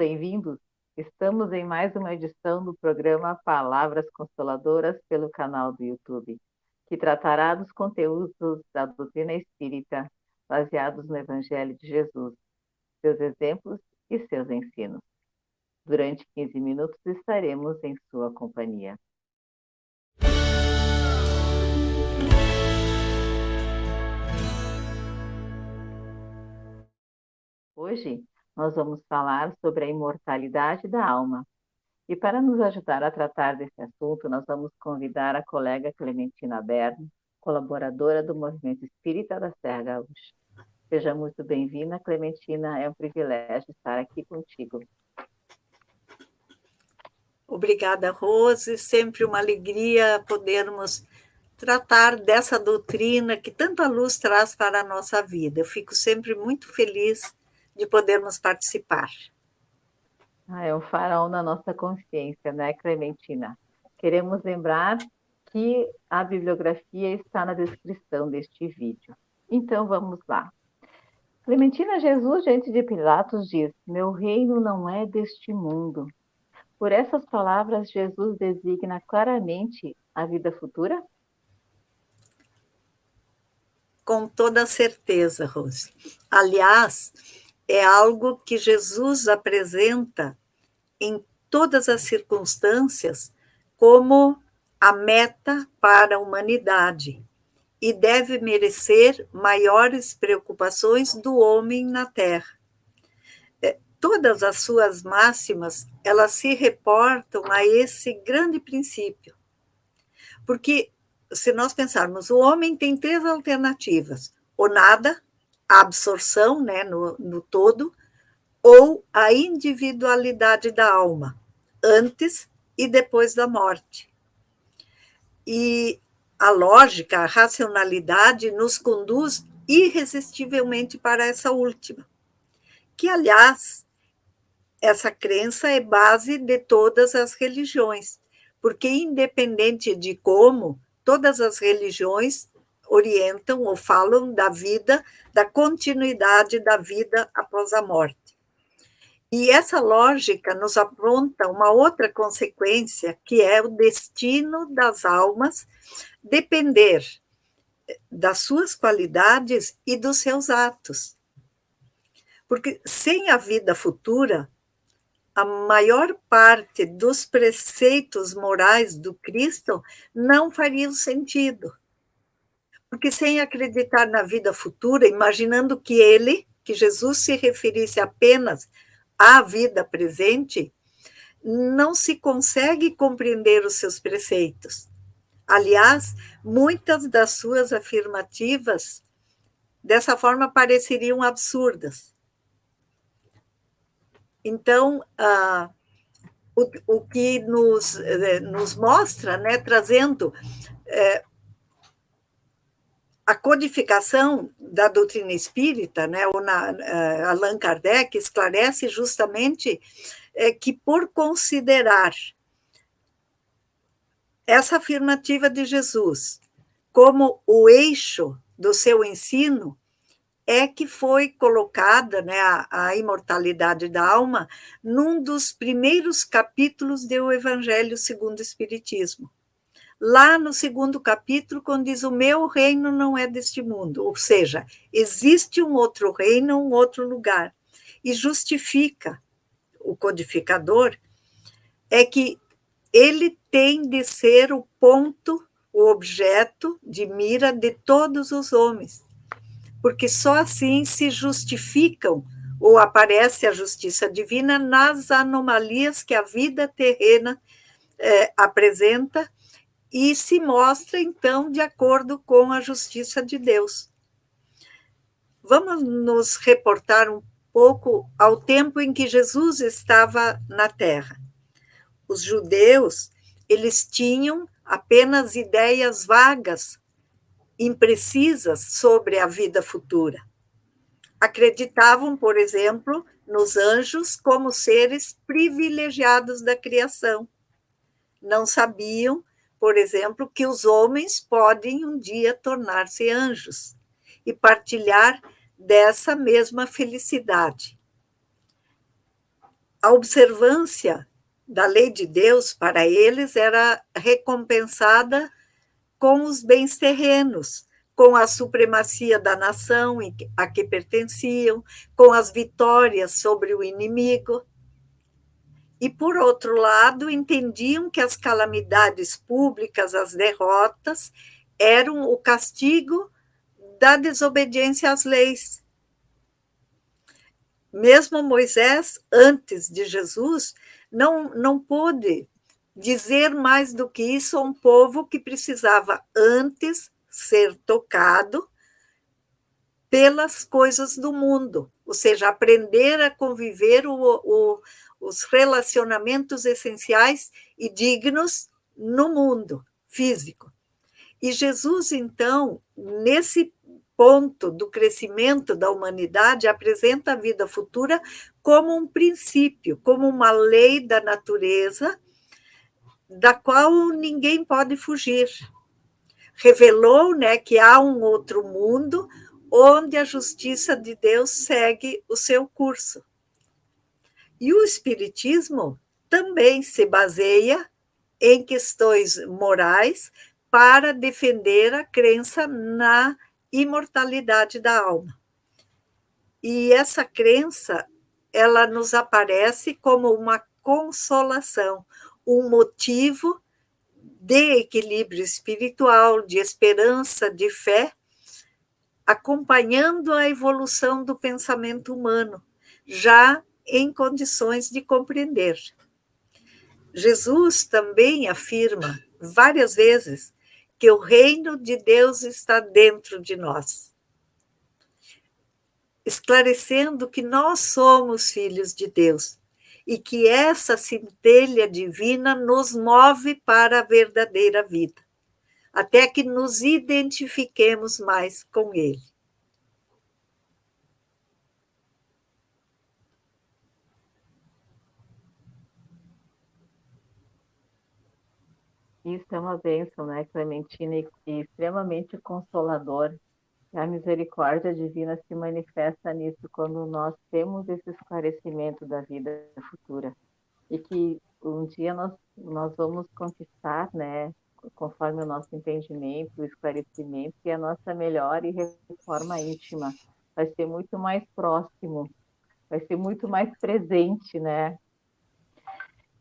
bem-vindos. Estamos em mais uma edição do programa Palavras Consoladoras pelo canal do YouTube, que tratará dos conteúdos da doutrina espírita baseados no Evangelho de Jesus, seus exemplos e seus ensinos. Durante 15 minutos estaremos em sua companhia. Hoje nós vamos falar sobre a imortalidade da alma. E para nos ajudar a tratar desse assunto, nós vamos convidar a colega Clementina Berno, colaboradora do Movimento Espírita da Serra Gaúcha. Seja muito bem-vinda, Clementina. É um privilégio estar aqui contigo. Obrigada, Rose. Sempre uma alegria podermos tratar dessa doutrina que tanta luz traz para a nossa vida. Eu fico sempre muito feliz de podermos participar. É um farol na nossa consciência, né, Clementina? Queremos lembrar que a bibliografia está na descrição deste vídeo. Então, vamos lá. Clementina, Jesus, diante de Pilatos, diz: meu reino não é deste mundo. Por essas palavras, Jesus designa claramente a vida futura? Com toda certeza, Rose. Aliás, é algo que Jesus apresenta em todas as circunstâncias como a meta para a humanidade e deve merecer maiores preocupações do homem na Terra. Todas as suas máximas, elas se reportam a esse grande princípio. Porque, se nós pensarmos, o homem tem três alternativas: ou nada, a absorção, né, no todo, ou a individualidade da alma, antes e depois da morte. E a lógica, a racionalidade nos conduz irresistivelmente para essa última, que, aliás, essa crença é base de todas as religiões, porque, independente de como, todas as religiões orientam ou falam da vida, da continuidade da vida após a morte. E essa lógica nos aponta uma outra consequência, que é o destino das almas depender das suas qualidades e dos seus atos. Porque sem a vida futura, a maior parte dos preceitos morais do Cristo não fariam sentido. Porque sem acreditar na vida futura, imaginando que Jesus se referisse apenas à vida presente, não se consegue compreender os seus preceitos. Aliás, muitas das suas afirmativas, dessa forma, pareceriam absurdas. Então, o que nos mostra, né, trazendo a codificação da doutrina espírita, né, Allan Kardec esclarece justamente que, por considerar essa afirmativa de Jesus como o eixo do seu ensino, é que foi colocada, né, a imortalidade da alma num dos primeiros capítulos do Evangelho segundo o Espiritismo. Lá no segundo capítulo, quando diz: o meu reino não é deste mundo, ou seja, existe um outro reino, um outro lugar. E justifica o codificador é que ele tem de ser o ponto, o objeto de mira de todos os homens, porque só assim se justificam ou aparece a justiça divina nas anomalias que a vida terrena apresenta e se mostra, então, de acordo com a justiça de Deus. Vamos nos reportar um pouco ao tempo em que Jesus estava na Terra. Os judeus, eles tinham apenas ideias vagas, imprecisas sobre a vida futura. Acreditavam, por exemplo, nos anjos como seres privilegiados da criação. Não sabiam, por exemplo, que os homens podem um dia tornar-se anjos e partilhar dessa mesma felicidade. A observância da lei de Deus, para eles, era recompensada com os bens terrenos, com a supremacia da nação a que pertenciam, com as vitórias sobre o inimigo. E, por outro lado, entendiam que as calamidades públicas, as derrotas, eram o castigo da desobediência às leis. Mesmo Moisés, antes de Jesus, não pôde dizer mais do que isso a um povo que precisava antes ser tocado pelas coisas do mundo, ou seja, aprender a conviver os relacionamentos essenciais e dignos no mundo físico. E Jesus, então, nesse ponto do crescimento da humanidade, apresenta a vida futura como um princípio, como uma lei da natureza, da qual ninguém pode fugir. Revelou, né, que há um outro mundo onde a justiça de Deus segue o seu curso. E o Espiritismo também se baseia em questões morais para defender a crença na imortalidade da alma. E essa crença, ela nos aparece como uma consolação, um motivo de equilíbrio espiritual, de esperança, de fé, acompanhando a evolução do pensamento humano, já em condições de compreender. Jesus também afirma várias vezes que o reino de Deus está dentro de nós, esclarecendo que nós somos filhos de Deus e que essa centelha divina nos move para a verdadeira vida, até que nos identifiquemos mais com Ele. Isso é uma bênção, né, Clementina, e extremamente consolador. A misericórdia divina se manifesta nisso, quando nós temos esse esclarecimento da vida futura. E que um dia nós vamos conquistar, né, conforme o nosso entendimento, o esclarecimento, e a nossa melhor e reforma íntima vai ser muito mais próximo, vai ser muito mais presente, né?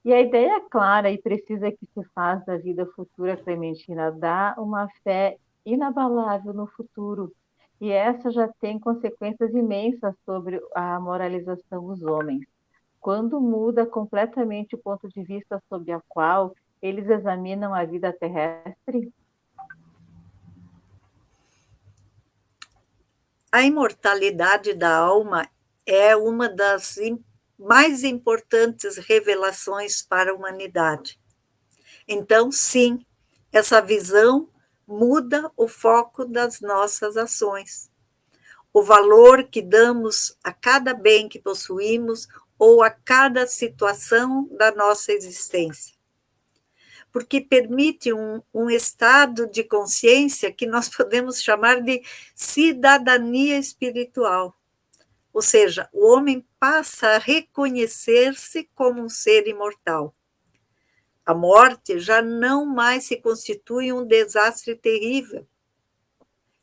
E a ideia clara e precisa que se faz da vida futura, Clementina, dá uma fé inabalável no futuro. E essa já tem consequências imensas sobre a moralização dos homens. Quando muda completamente o ponto de vista sobre a qual eles examinam a vida terrestre? A imortalidade da alma é uma das mais importantes revelações para a humanidade. Então, sim, essa visão muda o foco das nossas ações. O valor que damos a cada bem que possuímos ou a cada situação da nossa existência. Porque permite um estado de consciência que nós podemos chamar de cidadania espiritual. Ou seja, o homem passa a reconhecer-se como um ser imortal. A morte já não mais se constitui um desastre terrível.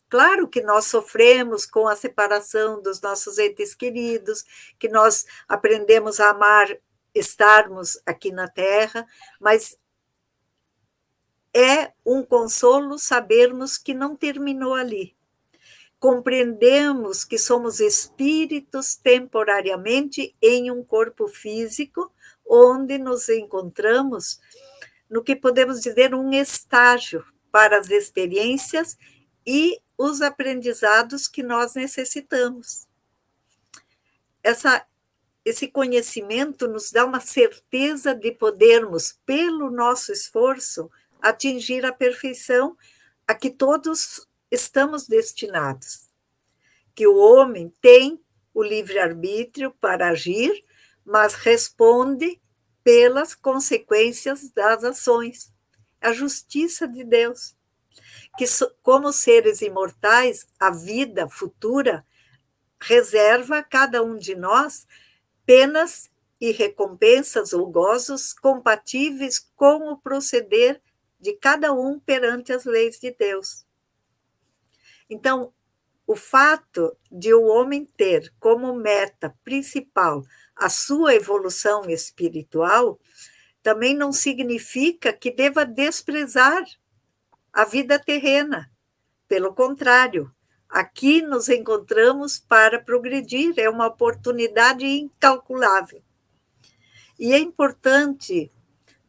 Claro que nós sofremos com a separação dos nossos entes queridos, que nós aprendemos a amar estarmos aqui na Terra, mas é um consolo sabermos que não terminou ali. Compreendemos que somos espíritos temporariamente em um corpo físico, onde nos encontramos no que podemos dizer um estágio para as experiências e os aprendizados que nós necessitamos. Esse conhecimento nos dá uma certeza de podermos, pelo nosso esforço, atingir a perfeição a que todos estamos destinados. Que o homem tem o livre-arbítrio para agir, mas responde pelas consequências das ações. A justiça de Deus. Que, como seres imortais, a vida futura reserva a cada um de nós penas e recompensas ou gozos compatíveis com o proceder de cada um perante as leis de Deus. Então, o fato de o homem ter como meta principal a sua evolução espiritual também não significa que deva desprezar a vida terrena. Pelo contrário, aqui nos encontramos para progredir, é uma oportunidade incalculável. E é importante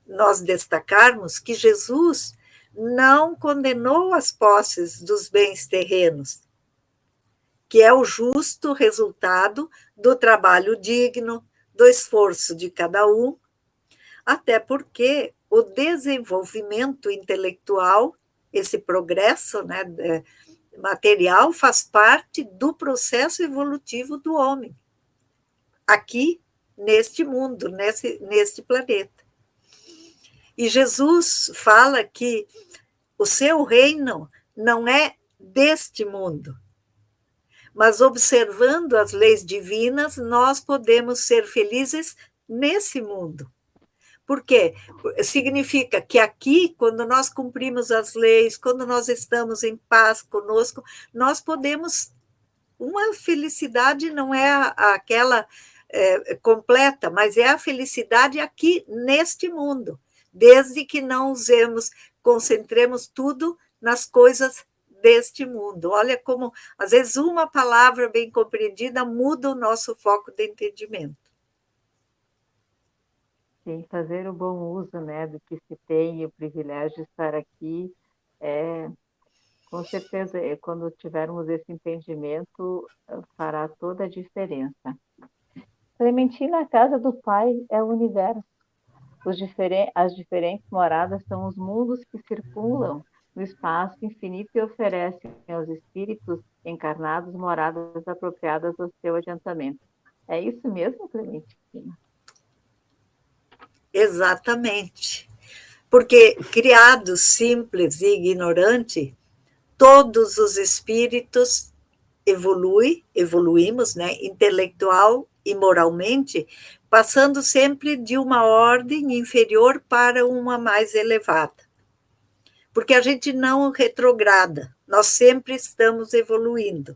nós destacarmos que Jesus não condenou as posses dos bens terrenos, que é o justo resultado do trabalho digno, do esforço de cada um, até porque o desenvolvimento intelectual, esse progresso, né, material, faz parte do processo evolutivo do homem, aqui neste mundo, neste planeta. E Jesus fala que o seu reino não é deste mundo, mas observando as leis divinas, nós podemos ser felizes nesse mundo. Por quê? Significa que aqui, quando nós cumprimos as leis, quando nós estamos em paz conosco, nós podemos. Uma felicidade não é aquela completa, mas é a felicidade aqui neste mundo, desde que não concentremos tudo nas coisas deste mundo. Olha como, às vezes, uma palavra bem compreendida muda o nosso foco de entendimento. Sim, fazer o bom uso, né, do que se tem e o privilégio de estar aqui, com certeza, quando tivermos esse entendimento, fará toda a diferença. Clementina, a casa do Pai é o universo. As diferentes moradas são os mundos que circulam no espaço infinito e oferecem aos espíritos encarnados moradas apropriadas ao seu adiantamento. É isso mesmo, Clementina? Exatamente. Porque, criados simples e ignorantes, todos os espíritos evoluímos, né, intelectual e moralmente, passando sempre de uma ordem inferior para uma mais elevada. Porque a gente não retrograda, nós sempre estamos evoluindo.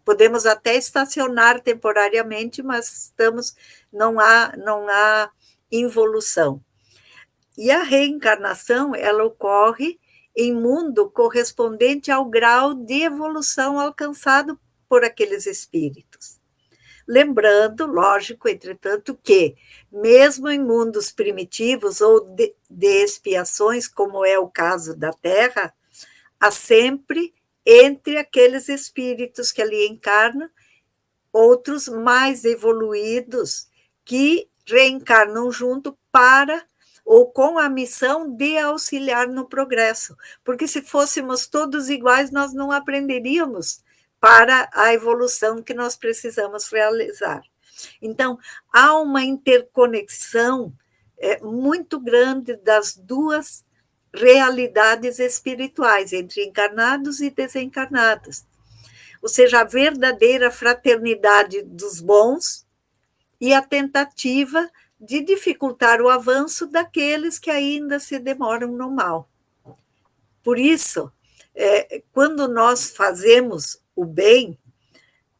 Podemos até estacionar temporariamente, mas não há involução. E a reencarnação, ela ocorre em mundo correspondente ao grau de evolução alcançado por aqueles espíritos. Lembrando, lógico, entretanto, que, mesmo em mundos primitivos ou de expiações, como é o caso da Terra, há sempre, entre aqueles espíritos que ali encarnam, outros mais evoluídos que reencarnam junto para ou com a missão de auxiliar no progresso. Porque se fôssemos todos iguais, nós não aprenderíamos para a evolução que nós precisamos realizar. Então, há uma interconexão muito grande das duas realidades espirituais, entre encarnados e desencarnados. Ou seja, a verdadeira fraternidade dos bons e a tentativa de dificultar o avanço daqueles que ainda se demoram no mal. Por isso, quando nós fazemos o bem,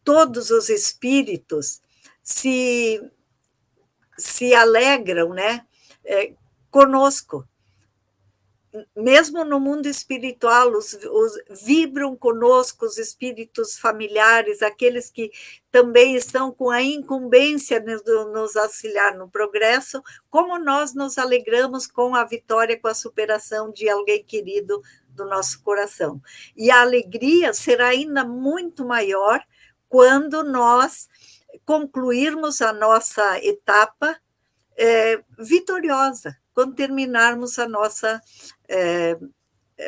todos os espíritos se alegram, né, conosco. Mesmo no mundo espiritual, vibram conosco os espíritos familiares, aqueles que também estão com a incumbência de nos auxiliar no progresso, como nós nos alegramos com a vitória, com a superação de alguém querido do nosso coração. E a alegria será ainda muito maior quando nós concluirmos a nossa etapa vitoriosa, quando terminarmos a nossa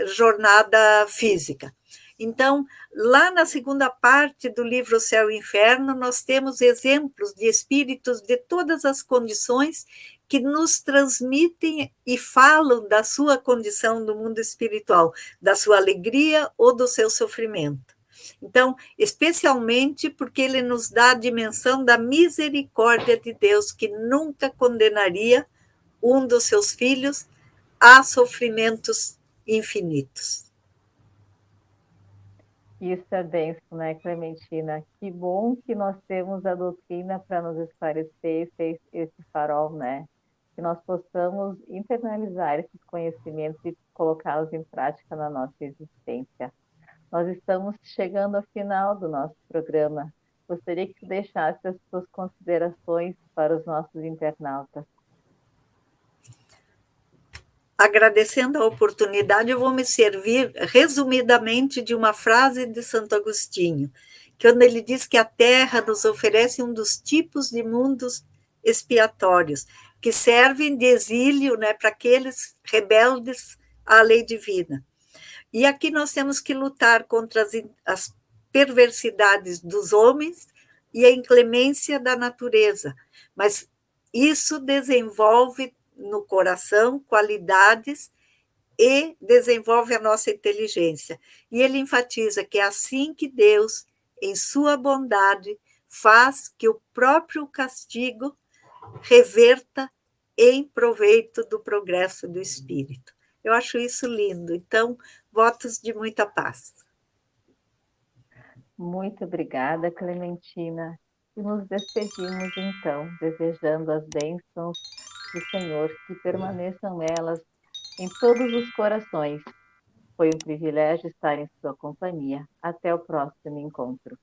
jornada física. Então, lá na segunda parte do livro Céu e Inferno, nós temos exemplos de espíritos de todas as condições que nos transmitem e falam da sua condição do mundo espiritual, da sua alegria ou do seu sofrimento. Então, especialmente porque ele nos dá a dimensão da misericórdia de Deus, que nunca condenaria um dos seus filhos a sofrimentos infinitos. Isso é benção, né, Clementina? Que bom que nós temos a doutrina para nos esclarecer esse farol, né? Que nós possamos internalizar esses conhecimentos e colocá-los em prática na nossa existência. Nós estamos chegando ao final do nosso programa. Gostaria que tu deixasse as tuas considerações para os nossos internautas. Agradecendo a oportunidade, eu vou me servir resumidamente de uma frase de Santo Agostinho, que onde ele diz que a Terra nos oferece um dos tipos de mundos expiatórios, que servem de exílio, né, para aqueles rebeldes à lei divina. E aqui nós temos que lutar contra as perversidades dos homens e a inclemência da natureza, mas isso desenvolve no coração qualidades e desenvolve a nossa inteligência. E ele enfatiza que é assim que Deus, em sua bondade, faz que o próprio castigo reverta em proveito do progresso do espírito. Eu acho isso lindo. Então, votos de muita paz. Muito obrigada, Clementina. E nos despedimos, então, desejando as bênçãos do Senhor, que permaneçam elas em todos os corações. Foi um privilégio estar em sua companhia. Até o próximo encontro.